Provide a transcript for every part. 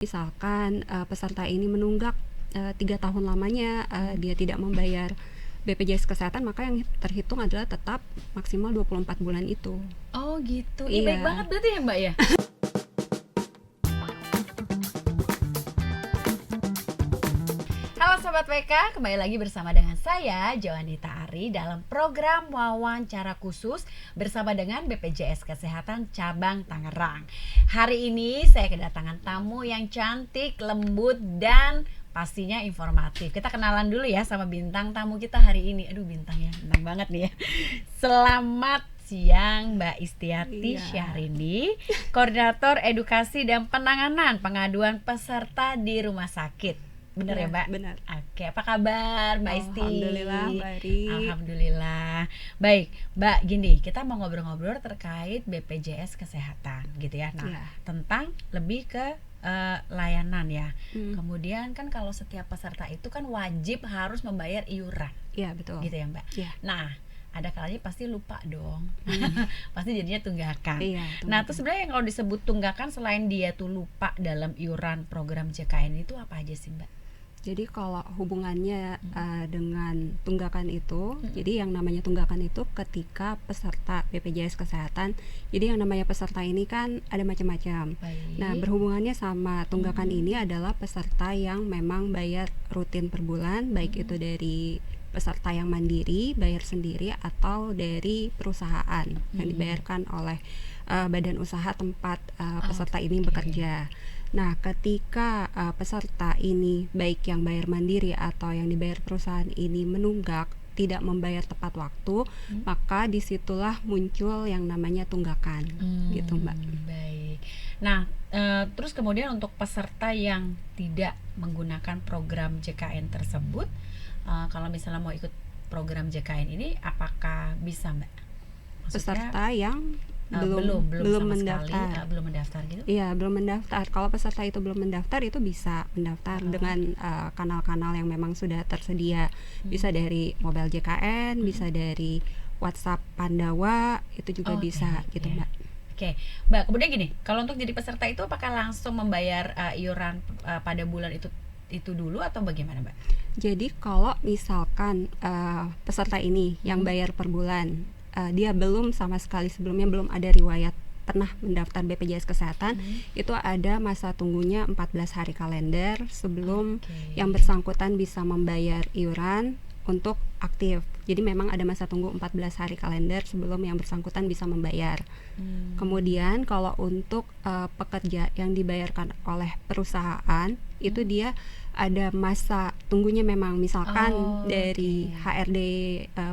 Misalkan peserta ini menunggak 3 tahun lamanya, dia tidak membayar BPJS Kesehatan, maka yang terhitung adalah tetap maksimal 24 bulan itu. Oh gitu, baik banget berarti ya Mbak ya. Halo Sobat WK, kembali lagi bersama dengan saya Joanita Ari dalam program wawancara khusus bersama dengan BPJS Kesehatan Cabang Tangerang. Hari ini saya kedatangan tamu yang cantik, lembut, dan pastinya informatif. Kita kenalan dulu ya sama bintang tamu kita hari ini. Aduh bintangnya, bintang banget nih ya. Selamat siang Mbak Istiati Syahrini, Koordinator Edukasi dan Penanganan Pengaduan Peserta di Rumah Sakit. Bener ya Mbak? Benar. Oke, apa kabar Mbak Isti? Alhamdulillah baik. Alhamdulillah. Baik, Mbak, gini, kita mau ngobrol-ngobrol terkait BPJS Kesehatan gitu ya. Nah, tentang lebih ke layanan ya. Kemudian kan kalau setiap peserta itu kan wajib harus membayar iuran. Iya, betul. Gitu ya, Mbak. Iya. Nah, ada kalanya pasti lupa dong. Pasti jadinya tunggakan. Iya, Nah, terus sebenarnya yang kalau disebut tunggakan selain dia tuh lupa dalam iuran program JKN itu apa aja sih, Mbak? Jadi kalau hubungannya dengan tunggakan itu, jadi yang namanya tunggakan itu ketika peserta BPJS Kesehatan, jadi yang namanya peserta ini kan ada macam-macam. Nah, berhubungannya sama tunggakan ini adalah peserta yang memang bayar rutin per bulan, baik itu dari peserta yang mandiri, bayar sendiri, atau dari perusahaan yang dibayarkan oleh badan usaha tempat peserta ini bekerja. Nah, ketika peserta ini baik yang bayar mandiri atau yang dibayar perusahaan ini menunggak, tidak membayar tepat waktu, maka disitulah muncul yang namanya tunggakan, gitu Mbak. Baik. Nah, terus kemudian untuk peserta yang tidak menggunakan program JKN tersebut, kalau misalnya mau ikut program JKN ini, apakah bisa Mbak? Maksudnya, peserta yang belum mendaftar. Sekali, belum mendaftar gitu? Iya, belum mendaftar. Kalau peserta itu belum mendaftar, itu bisa mendaftar dengan kanal-kanal yang memang sudah tersedia. Bisa dari mobile JKN, bisa dari WhatsApp Pandawa, itu juga bisa gitu Mbak. Oke, Mbak, kemudian gini, kalau untuk jadi peserta itu apakah langsung membayar iuran pada bulan itu dulu atau bagaimana Mbak? Jadi kalau misalkan peserta ini yang bayar per bulan, dia belum sama sekali sebelumnya belum ada riwayat pernah mendaftar BPJS Kesehatan, itu ada masa tunggunya 14 hari kalender sebelum yang bersangkutan bisa membayar iuran untuk aktif. Jadi memang ada masa tunggu 14 hari kalender sebelum yang bersangkutan bisa membayar. Kemudian kalau untuk pekerja yang dibayarkan oleh perusahaan, itu dia ada masa tunggunya memang misalkan dari HRD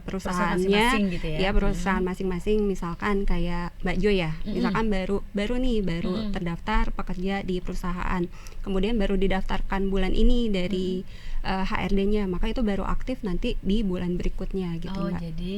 perusahaannya masing-masing gitu ya. Perusahaan masing-masing, misalkan kayak Mbak Jo ya, misalkan baru terdaftar pekerja di perusahaan, kemudian baru didaftarkan bulan ini dari HRD-nya, maka itu baru aktif nanti di bulan berikutnya gitu Mbak. Jadi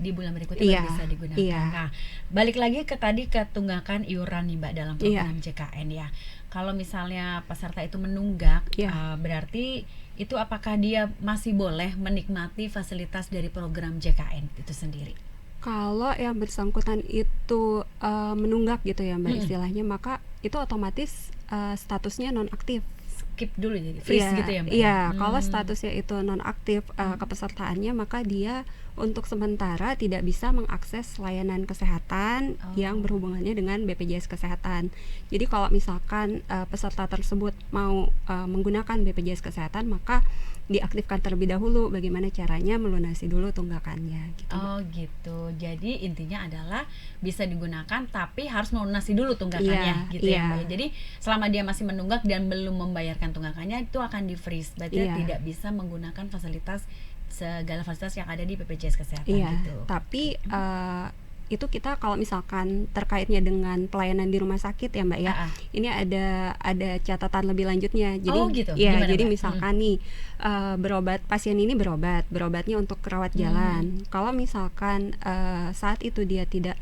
di bulan berikutnya baru bisa digunakan. Nah, balik lagi ke tadi ke tunggakan iuran nih Mbak dalam program JKN ya. Kalau misalnya peserta itu menunggak, berarti itu apakah dia masih boleh menikmati fasilitas dari program JKN itu sendiri? Kalau yang bersangkutan itu menunggak gitu ya Mbak istilahnya, maka itu otomatis statusnya nonaktif. Skip dulu jadi freeze gitu ya Mbak? Iya, kalau statusnya itu nonaktif kepesertaannya, maka dia untuk sementara tidak bisa mengakses layanan kesehatan yang berhubungannya dengan BPJS Kesehatan. Jadi kalau misalkan peserta tersebut mau menggunakan BPJS Kesehatan, maka diaktifkan terlebih dahulu. Bagaimana caranya? Melunasi dulu tunggakannya gitu. Gitu. Jadi intinya adalah bisa digunakan tapi harus melunasi dulu tunggakannya gitu ya Mbak. Jadi selama dia masih menunggak dan belum membayarkan tunggakannya, itu akan di freeze. Berarti tidak bisa menggunakan segala fasilitas yang ada di BPJS Kesehatan gitu. Tapi itu kita kalau misalkan terkaitnya dengan pelayanan di rumah sakit ya Mbak ya, ini ada catatan lebih lanjutnya. Jadi gitu. Jadi misalkan nih pasien ini berobatnya untuk rawat jalan. Kalau misalkan saat itu dia tidak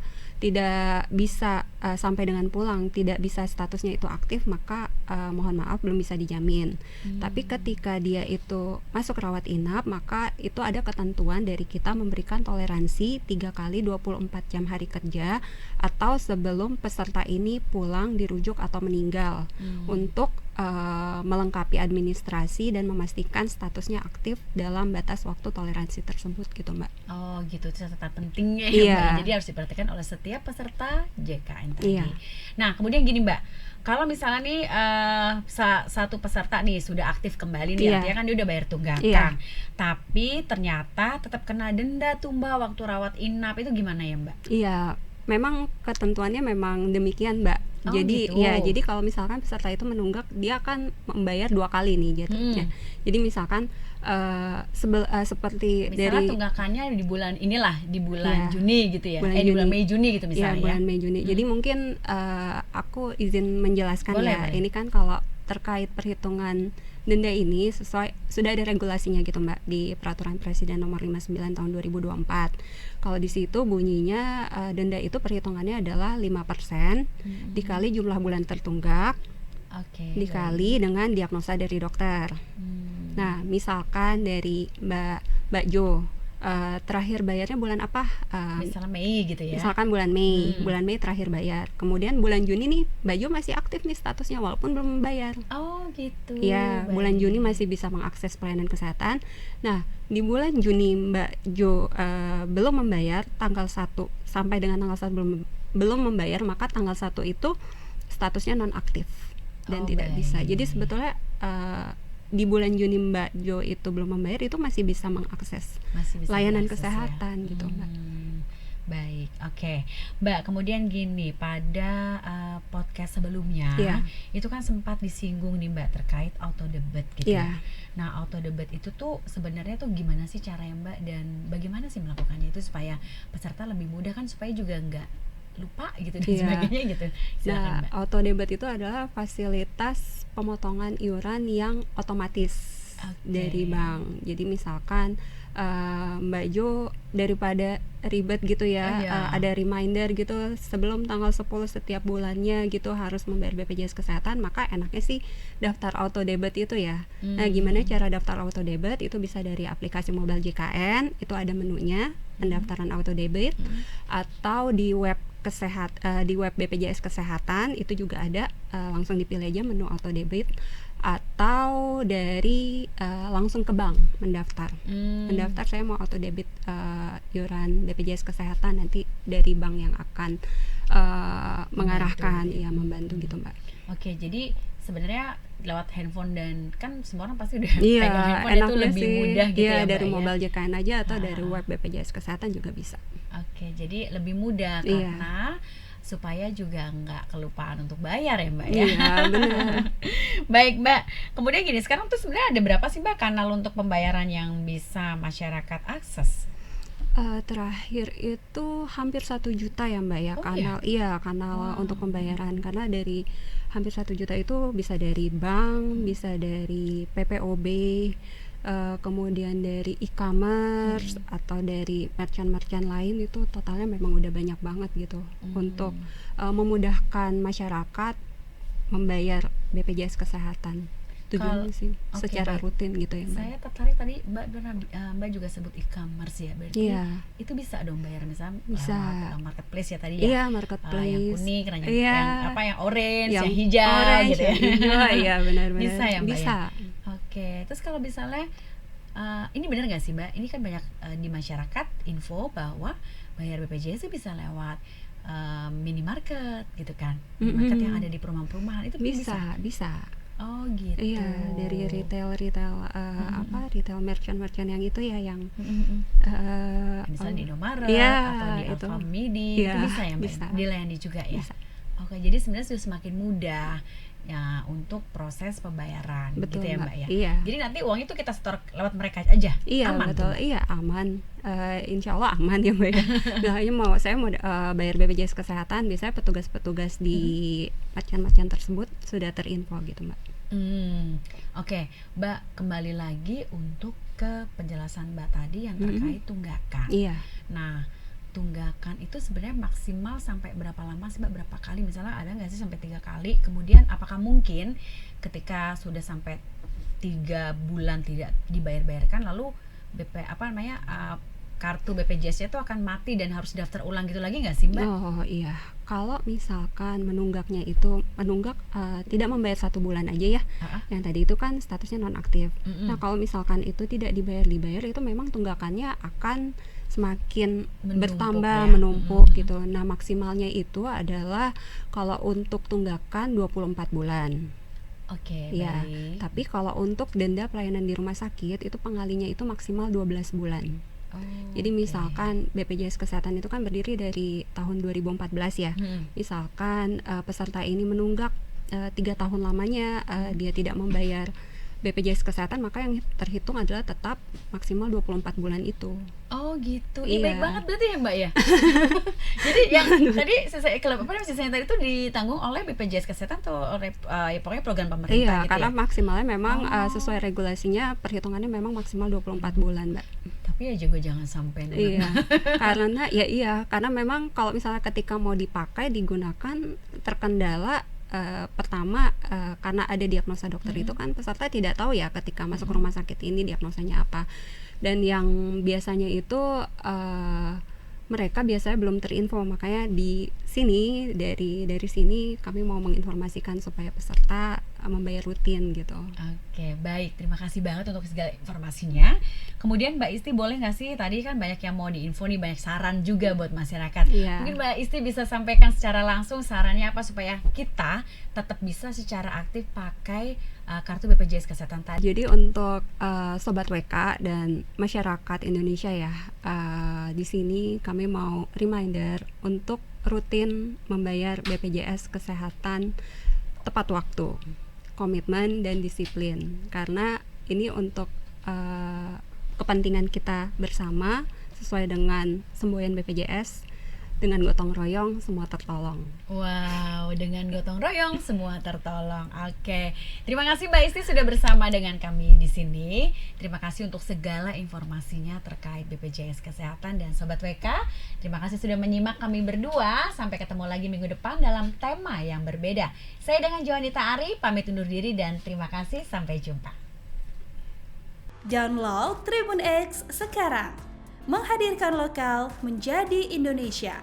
bisa sampai dengan pulang, tidak bisa statusnya itu aktif, maka mohon maaf belum bisa dijamin. Tapi ketika dia itu masuk rawat inap, maka itu ada ketentuan dari kita memberikan toleransi 3 kali 24 jam hari kerja atau sebelum peserta ini pulang, dirujuk atau meninggal untuk melengkapi administrasi dan memastikan statusnya aktif dalam batas waktu toleransi tersebut gitu Mbak. Oh gitu, itu catatan pentingnya ya Iya. Mbak. Jadi harus diperhatikan oleh setiap peserta JKN tadi. Iya. Nah kemudian gini Mbak, kalau misalnya nih satu peserta nih sudah aktif kembali nih, Iya. artinya kan dia udah bayar tunggakan, Iya. tapi ternyata tetap kena denda tuh Mbak waktu rawat inap, itu gimana ya Mbak? Iya, memang ketentuannya memang demikian Mbak. Oh, Jadi gitu. ya, jadi kalau misalkan peserta itu menunggak, dia akan membayar 2 kali nih jatuhnya. Jadi misalkan seperti Misalnya dari tunggakannya di bulan inilah, di bulan Iya. Juni gitu ya, Bulan di bulan Juni. Mei Juni gitu ya misalnya bulan Mei Juni. Jadi mungkin aku izin menjelaskan Boleh, ya. boleh. Ini kan kalau terkait perhitungan denda ini sudah ada regulasinya gitu Mbak di Peraturan Presiden Nomor 59 Tahun 2024. Kalau di situ bunyinya denda itu perhitungannya adalah 5% dikali jumlah bulan tertunggak Oke. dikali dengan diagnosa dari dokter. Nah, misalkan dari Mbak Jo terakhir bayarnya bulan apa? Misalnya Mei gitu ya. Misalkan bulan Mei terakhir bayar. Kemudian bulan Juni nih Mbak Jo masih aktif nih statusnya walaupun belum membayar. Oh gitu. Ya, bulan Baik. Juni masih bisa mengakses pelayanan kesehatan. Nah, di bulan Juni Mbak Jo belum membayar tanggal 1 sampai dengan tanggal 1 belum membayar, maka tanggal 1 itu statusnya nonaktif dan Oh, tidak baik. bisa. Jadi sebetulnya di bulan Juni Mbak Jo itu belum membayar, itu masih bisa mengakses Masih bisa layanan diakses ya. kesehatan gitu Mbak. Baik, oke Mbak, kemudian gini, pada podcast sebelumnya Iya. itu kan sempat disinggung nih Mbak terkait auto debit gitu Iya. ya. Nah auto debit itu tuh sebenarnya tuh gimana sih caranya Mbak, dan bagaimana sih melakukannya itu supaya peserta lebih mudah kan, supaya juga nggak lupa gitu dan Iya. sebagainya gitu. Silakan Nah, Mbak. auto debit itu adalah fasilitas pemotongan iuran yang otomatis Oke. dari bank. Jadi misalkan Mbak Jo daripada ribet gitu ya, Iya. ada reminder gitu sebelum tanggal 10 setiap bulannya gitu harus membayar BPJS Kesehatan, maka enaknya sih daftar auto debit itu ya. Nah, gimana cara daftar auto debit? Itu bisa dari aplikasi mobile JKN, itu ada menunya pendaftaran auto debit, atau di web di web BPJS Kesehatan itu juga ada, langsung dipilih aja menu auto debit, atau dari langsung ke bank mendaftar. Mendaftar saya mau auto debit iuran BPJS Kesehatan, nanti dari bank yang akan mengarahkan, ya membantu gitu Mbak. Oke, jadi sebenarnya lewat handphone, dan kan semua orang pasti udah Iya, pegang handphone, itu enaknya lebih sih mudah gitu iya, ya Mbak dari ya. mobile JKN aja atau dari Ah. web BPJS Kesehatan juga bisa. Oke, jadi lebih mudah Iya. karena supaya juga nggak kelupaan untuk bayar ya Mbak ya. Iya, benar. Baik Mbak, kemudian gini, sekarang tuh sebenarnya ada berapa sih Mbak kanal untuk pembayaran yang bisa masyarakat akses? Terakhir itu hampir 1 juta ya Mbak ya, Oh, kanal kanal Wow. untuk pembayaran, karena dari hampir 1 juta itu bisa dari bank, bisa dari PPOB, kemudian dari e-commerce atau dari merchant-merchant lain, itu totalnya memang udah banyak banget gitu untuk memudahkan masyarakat membayar BPJS Kesehatan. Tujuannya sih oke, secara baik. rutin gitu ya Mbak. Saya tertarik tadi Mbak juga sebut e-commerce ya, berarti Iya. itu bisa dong bayar misalnya Bisa. lewat marketplace ya tadi ya. Iya, Yang marketplace. kuning, yang Iya. yang orange, yang Yang hijau orange, gitu ya. yang hijau, iya benar-benar. Bisa ya Mbak Bisa. ya? Oke, terus kalau misalnya ini benar nggak sih Mbak? Ini kan banyak di masyarakat info bahwa bayar BPJS itu bisa lewat minimarket gitu kan, minimarket yang ada di perumahan-perumahan, itu bisa. Bisa. Oh gitu. Iya, dari retail retail merchant yang itu ya, yang Misalnya di Indomaret iya, atau di itu. Alfamidi, Iya, itu bisa ya Mbak? bisa. Dilayani juga ya. Bisa. Oke, jadi sebenarnya sudah semakin mudah ya untuk proses pembayaran. Betul, gitu ya Mbak. Mbak ya. Iya. Jadi nanti uang itu kita setor lewat mereka aja. Iya, Aman betul. tuh, Mbak? Iya, aman. Insya Allah aman ya Mbak ya. Nah, ini saya mau bayar BPJS Kesehatan, biasanya petugas-petugas di merchant-merchant tersebut sudah terinfo gitu Mbak. Oke, Mbak, kembali lagi untuk ke penjelasan Mbak tadi yang terkait tunggakan. Iya. Nah, tunggakan itu sebenarnya maksimal sampai berapa lama sih Mbak? Berapa kali? Misalnya ada nggak sih sampai 3 kali? Kemudian apakah mungkin ketika sudah sampai 3 bulan tidak dibayar-bayarkan, lalu kartu BPJS-nya itu akan mati dan harus daftar ulang gitu lagi nggak sih Mbak? Oh iya, kalau misalkan menunggaknya itu tidak membayar 1 bulan aja ya, yang tadi itu kan statusnya nonaktif. Nah kalau misalkan itu tidak dibayar itu memang tunggakannya akan semakin bertambah, menumpuk gitu. Nah maksimalnya itu adalah kalau untuk tunggakan 24 bulan. Oke, ya. baik. Tapi kalau untuk denda pelayanan di rumah sakit itu pengalinya itu maksimal 12 bulan. Jadi misalkan BPJS Kesehatan itu kan berdiri dari tahun 2014 ya. Misalkan peserta ini menunggak 3 tahun lamanya dia tidak membayar BPJS Kesehatan, maka yang terhitung adalah tetap maksimal 24 bulan itu. Oh gitu, Iya. baik banget berarti ya Mbak ya. Jadi yang tadi sisanya tadi itu ditanggung oleh BPJS Kesehatan atau oleh ya pokoknya program pemerintah Iya, gitu karena ya? maksimalnya memang sesuai regulasinya perhitungannya memang maksimal 24 bulan Mbak. Tapi ya juga jangan sampai Iya, karena memang kalau misalnya ketika mau dipakai digunakan terkendala pertama karena ada diagnosa dokter itu kan peserta tidak tahu ya ketika masuk rumah sakit ini diagnosanya apa, dan yang biasanya itu mereka biasanya belum terinfo, makanya di sini dari sini kami mau menginformasikan supaya peserta membayar rutin gitu. Oke, baik, terima kasih banget untuk segala informasinya. Kemudian Mbak Isti boleh nggak sih, tadi kan banyak yang mau diinfo nih, banyak saran juga buat masyarakat. Iya. Mungkin Mbak Isti bisa sampaikan secara langsung sarannya apa supaya kita tetap bisa secara aktif pakai kartu BPJS Kesehatan tadi. Jadi untuk Sobat WK dan masyarakat Indonesia ya, di sini kami mau reminder untuk rutin membayar BPJS Kesehatan tepat waktu, komitmen dan disiplin, karena ini untuk kepentingan kita bersama sesuai dengan semboyan BPJS. Dengan gotong royong semua tertolong. Wow, dengan gotong royong semua tertolong. Oke, terima kasih Mbak Isti sudah bersama dengan kami di sini. Terima kasih untuk segala informasinya terkait BPJS Kesehatan dan Sobat WK. Terima kasih sudah menyimak kami berdua. Sampai ketemu lagi minggu depan dalam tema yang berbeda. Saya dengan Joanita Ari pamit undur diri dan terima kasih, sampai jumpa. Download Tribun X sekarang. Menghadirkan lokal menjadi Indonesia.